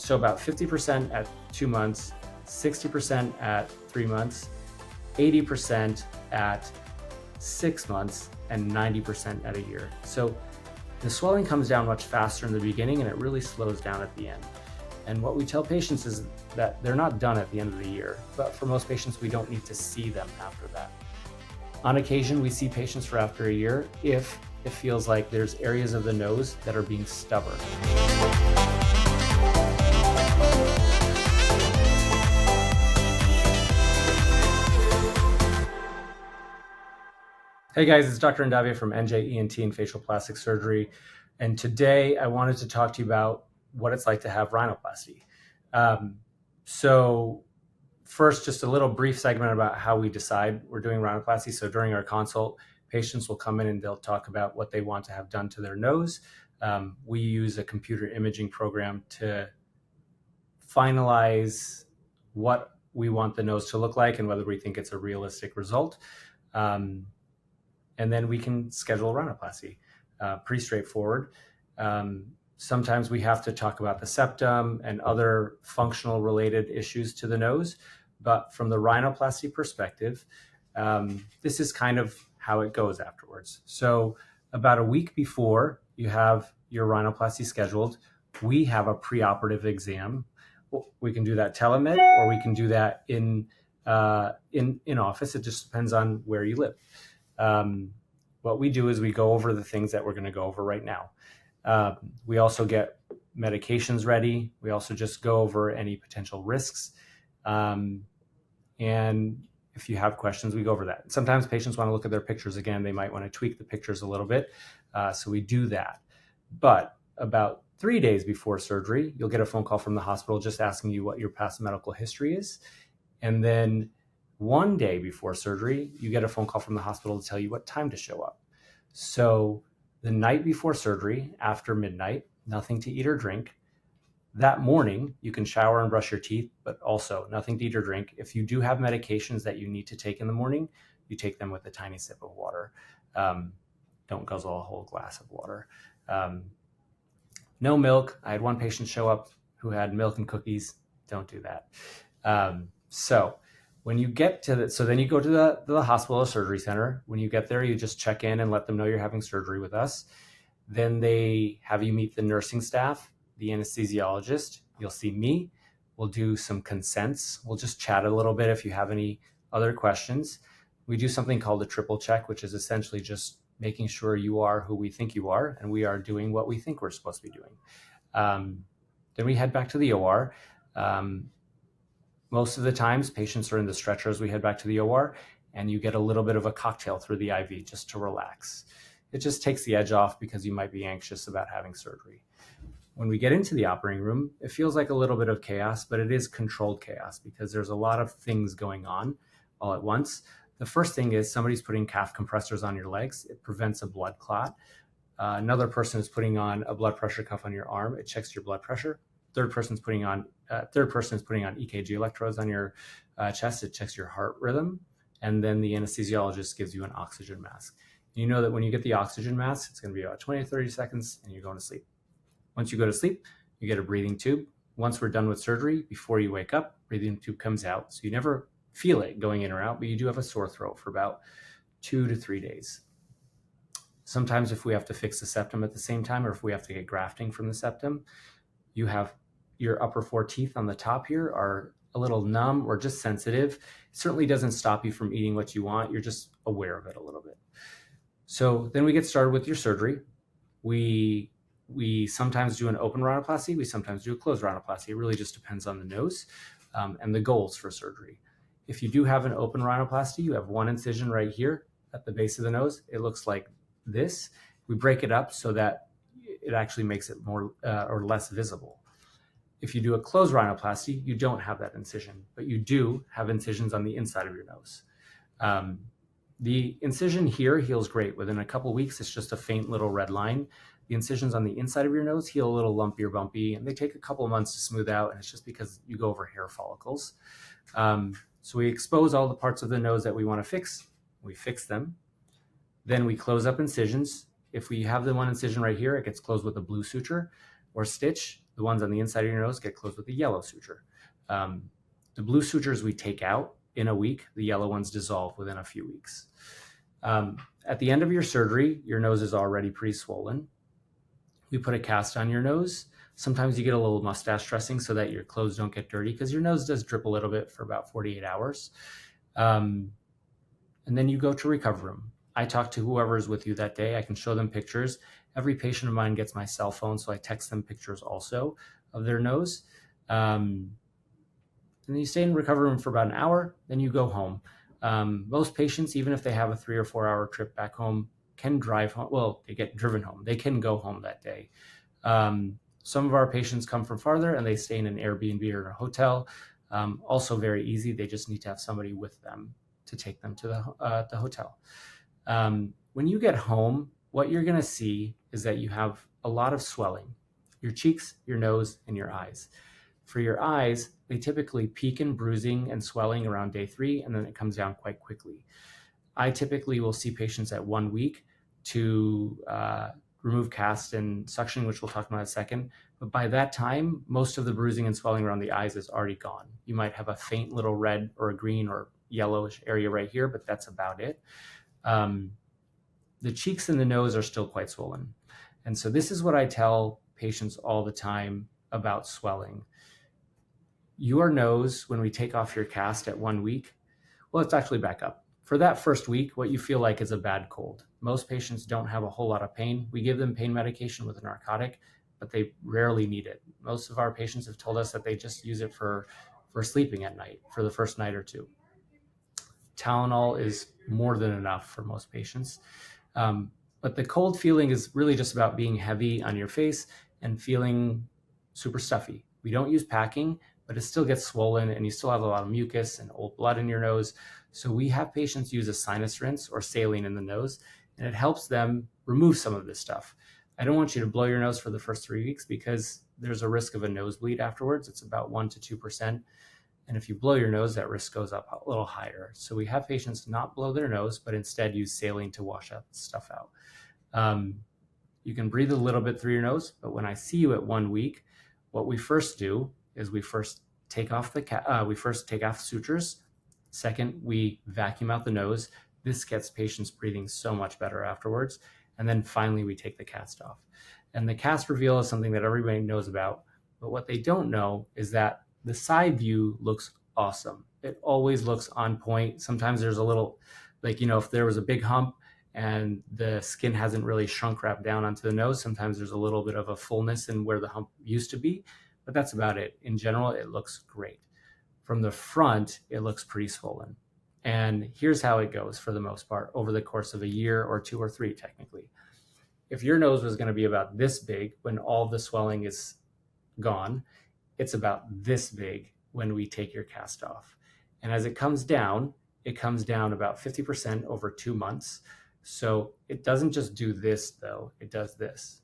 So about 50% at 2 months, 60% at 3 months, 80% at 6 months, and 90% at a year. So the swelling comes down much faster in the beginning and it really slows down at the end. And what we tell patients is that they're not done at the end of the year, but for most patients, we don't need to see them after that. On occasion, we see patients for after a year if it feels like there's areas of the nose that are being stubborn. Hey guys, it's Dr. Undavia from NJENT and Facial Plastic Surgery. And today I wanted to talk to you about what it's like to have rhinoplasty. So first, just a little brief segment about how we decide we're doing rhinoplasty. So during our consult, patients will come in and they'll talk about what they want to have done to their nose. We use a computer imaging program to finalize what we want the nose to look like and whether we think it's a realistic result. And then we can schedule rhinoplasty. Pretty straightforward. Sometimes we have to talk about the septum and other functional related issues to the nose, but from the rhinoplasty perspective, this is kind of how it goes afterwards. So about a week before you have your rhinoplasty scheduled, we have a preoperative exam. We can do that telemed or we can do that in office. It just depends on where you live. What we do is we go over the things that we're going to go over right now. We also get medications ready. We also just go over any potential risks. And if you have questions, we go over that. Sometimes patients want to look at their pictures again. They might want to tweak the pictures a little bit. So we do that. But about 3 days before surgery, you'll get a phone call from the hospital just asking you what your past medical history is. And then 1 day before surgery, you get a phone call from the hospital to tell you what time to show up. So the night before surgery, after midnight, nothing to eat or drink. That morning, you can shower and brush your teeth, but also nothing to eat or drink. If you do have medications that you need to take in the morning, you take them with a tiny sip of water. Don't guzzle a whole glass of water. No milk. I had one patient show up who had milk and cookies. Don't do that. So when you get to so then you go to the hospital or surgery center. When you get there, you just check in and let them know you're having surgery with us. Then they have you meet the nursing staff, the anesthesiologist. You'll see me. We'll do some consents. We'll just chat a little bit if you have any other questions. We do something called a triple check, which is essentially just making sure you are who we think you are and we are doing what we think we're supposed to be doing. Then we head back to the OR. Most of the times, patients are in the stretcher as we head back to the OR, and you get a little bit of a cocktail through the IV just to relax. It just takes the edge off because you might be anxious about having surgery. When we get into the operating room, it feels like a little bit of chaos, but it is controlled chaos because there's a lot of things going on all at once. The first thing is somebody's putting calf compressors on your legs. It prevents a blood clot. Another person is putting on a blood pressure cuff on your arm. It checks your blood pressure. Third person is putting on EKG electrodes on your chest. It checks your heart rhythm. And then the anesthesiologist gives you an oxygen mask. You know that when you get the oxygen mask, it's going to be about 20 to 30 seconds and you're going to sleep. Once you go to sleep, you get a breathing tube. Once we're done with surgery, before you wake up, breathing tube comes out. So you never feel it going in or out, but you do have a sore throat for about 2 to 3 days. Sometimes if we have to fix the septum at the same time, or if we have to get grafting from the septum, you have your upper 4 teeth on the top here are a little numb or just sensitive. It certainly doesn't stop you from eating what you want. You're just aware of it a little bit. So then we get started with your surgery. We sometimes do an open rhinoplasty. We sometimes do a closed rhinoplasty. It really just depends on the nose and the goals for surgery. If you do have an open rhinoplasty, you have one incision right here at the base of the nose. It looks like this. We break it up so that it actually makes it more or less visible. If you do a closed rhinoplasty, you don't have that incision, but you do have incisions on the inside of your nose. The incision here heals great. Within a couple weeks, it's just a faint little red line. The incisions on the inside of your nose heal a little lumpy or bumpy, and they take a couple of months to smooth out, and it's just because you go over hair follicles. So we expose all the parts of the nose that we want to fix. We fix them. Then we close up incisions. If we have the one incision right here, it gets closed with a blue suture or stitch. The ones on the inside of your nose get closed with a yellow suture. The blue sutures we take out in a week. The yellow ones dissolve within a few weeks. At the end of your surgery, your nose is already pretty swollen. We put a cast on your nose. Sometimes you get a little mustache dressing so that your clothes don't get dirty, because your nose does drip a little bit for about 48 hours. And then you go to recovery room. I talk to whoever's with you that day. I can show them pictures. Every patient of mine gets my cell phone, so I text them pictures also of their nose. And then you stay in recovery room for about an hour, then you go home. Most patients, even if they have a 3 or 4 hour trip back home, can drive home. Well, they get driven home. They can go home that day. Some of our patients come from farther and they stay in an Airbnb or a hotel. Also very easy. They just need to have somebody with them to take them to the hotel. When you get home, what you're going to see is that you have a lot of swelling, your cheeks, your nose, and your eyes. For your eyes, they typically peak in bruising and swelling around day 3, and then it comes down quite quickly. I typically will see patients at 1 week to remove cast and suction, which we'll talk about in a second. But by that time, most of the bruising and swelling around the eyes is already gone. You might have a faint little red or a green or yellowish area right here, but that's about it. The cheeks and the nose are still quite swollen. And so this is what I tell patients all the time about swelling. Your nose, when we take off your cast at 1 week, well, let's actually back up. For that first week, what you feel like is a bad cold. Most patients don't have a whole lot of pain. We give them pain medication with a narcotic, but they rarely need it. Most of our patients have told us that they just use it for sleeping at night for the first night or two. Tylenol is more than enough for most patients. But the cold feeling is really just about being heavy on your face and feeling super stuffy. We don't use packing, but it still gets swollen and you still have a lot of mucus and old blood in your nose. So we have patients use a sinus rinse or saline in the nose, and it helps them remove some of this stuff. I don't want you to blow your nose for the first 3 weeks because there's a risk of a nosebleed afterwards. It's about 1 to 2%. And if you blow your nose, that risk goes up a little higher. So we have patients not blow their nose, but instead use saline to wash out stuff out. You can breathe a little bit through your nose, but when I see you at 1 week, what we first do is we first take off the sutures. Second, we vacuum out the nose. This gets patients breathing so much better afterwards. And then finally, we take the cast off. And the cast reveal is something that everybody knows about. But what they don't know is that the side view looks awesome. It always looks on point. Sometimes there's a little, if there was a big hump and the skin hasn't really shrunk wrapped down onto the nose, sometimes there's a little bit of a fullness in where the hump used to be. But that's about it. In general, it looks great. From the front, it looks pretty swollen. And here's how it goes for the most part over the course of a year or 2 or 3, technically. If your nose was going to be about this big when all the swelling is gone, it's about this big when we take your cast off. And as it comes down about 50% over 2 months. So it doesn't just do this, though. It does this.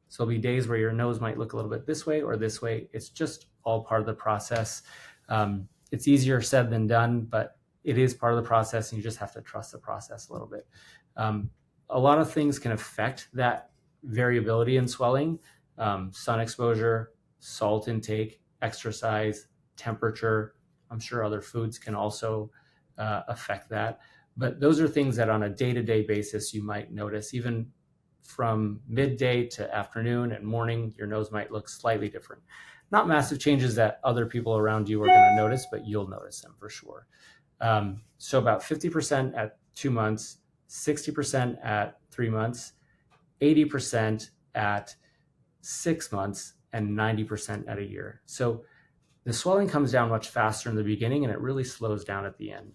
So there'll be days where your nose might look a little bit this way or this way. It's just all part of the process. It's easier said than done, but it is part of the process, and you just have to trust the process a little bit. A lot of things can affect that variability in swelling. Sun exposure, salt intake, exercise, temperature. I'm sure other foods can also affect that. But those are things that on a day-to-day basis you might notice. Even from midday to afternoon and morning, your nose might look slightly different. Not massive changes that other people around you are going to notice, but you'll notice them for sure. So about 50% at 2 months, 60% at 3 months, 80% at 6 months, and 90% at a year. So the swelling comes down much faster in the beginning, and it really slows down at the end.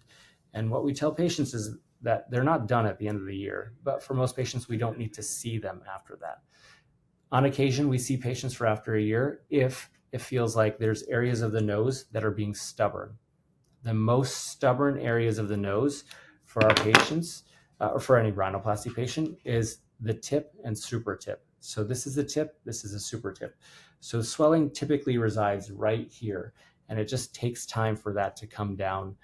And what we tell patients is that they're not done at the end of the year, but for most patients, we don't need to see them after that. On occasion, we see patients for after a year if it feels like there's areas of the nose that are being stubborn. The most stubborn areas of the nose for our patients, or for any rhinoplasty patient, is the tip and super tip. So this is the tip, this is a super tip. So swelling typically resides right here, and it just takes time for that to come down.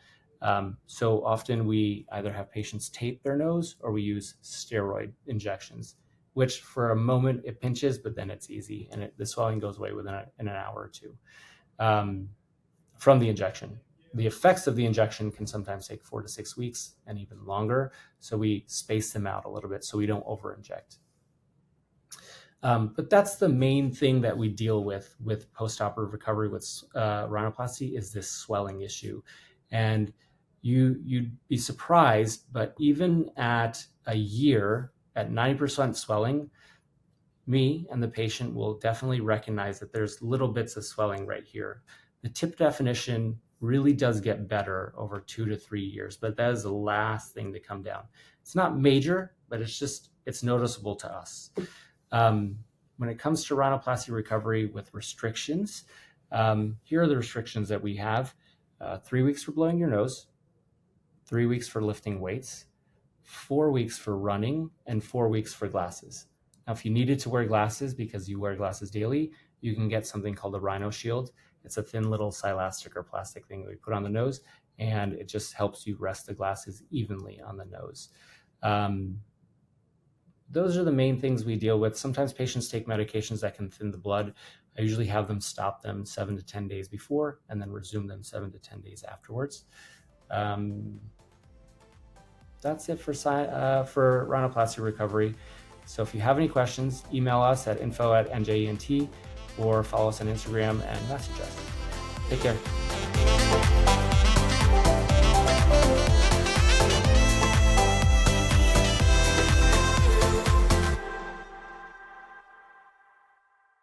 So often we either have patients tape their nose or we use steroid injections. which for a moment it pinches, but then it's easy, and the swelling goes away within in an hour or two from the injection. The effects of the injection can sometimes take 4 to 6 weeks and even longer, so we space them out a little bit so we don't over-inject. But that's the main thing that we deal with post-operative recovery with rhinoplasty, is this swelling issue. And you'd be surprised, but even at a year, at 90% swelling, me and the patient will definitely recognize that there's little bits of swelling right here. The tip definition really does get better over 2 to 3 years, but that is the last thing to come down. It's not major, but it's noticeable to us. When it comes to rhinoplasty recovery with restrictions, here are the restrictions that we have. 3 weeks for blowing your nose, 3 weeks for lifting weights, 4 weeks for running, and 4 weeks for glasses. Now, if you needed to wear glasses because you wear glasses daily, you can get something called a Rhino Shield. It's a thin little silastic or plastic thing that we put on the nose, and it just helps you rest the glasses evenly on the nose. Those are the main things we deal with. Sometimes patients take medications that can thin the blood. I usually have them stop them 7 to 10 days before and then resume them 7 to 10 days afterwards. That's it for rhinoplasty recovery. So if you have any questions, email us at info@NJENT or follow us on Instagram and message us. Take care.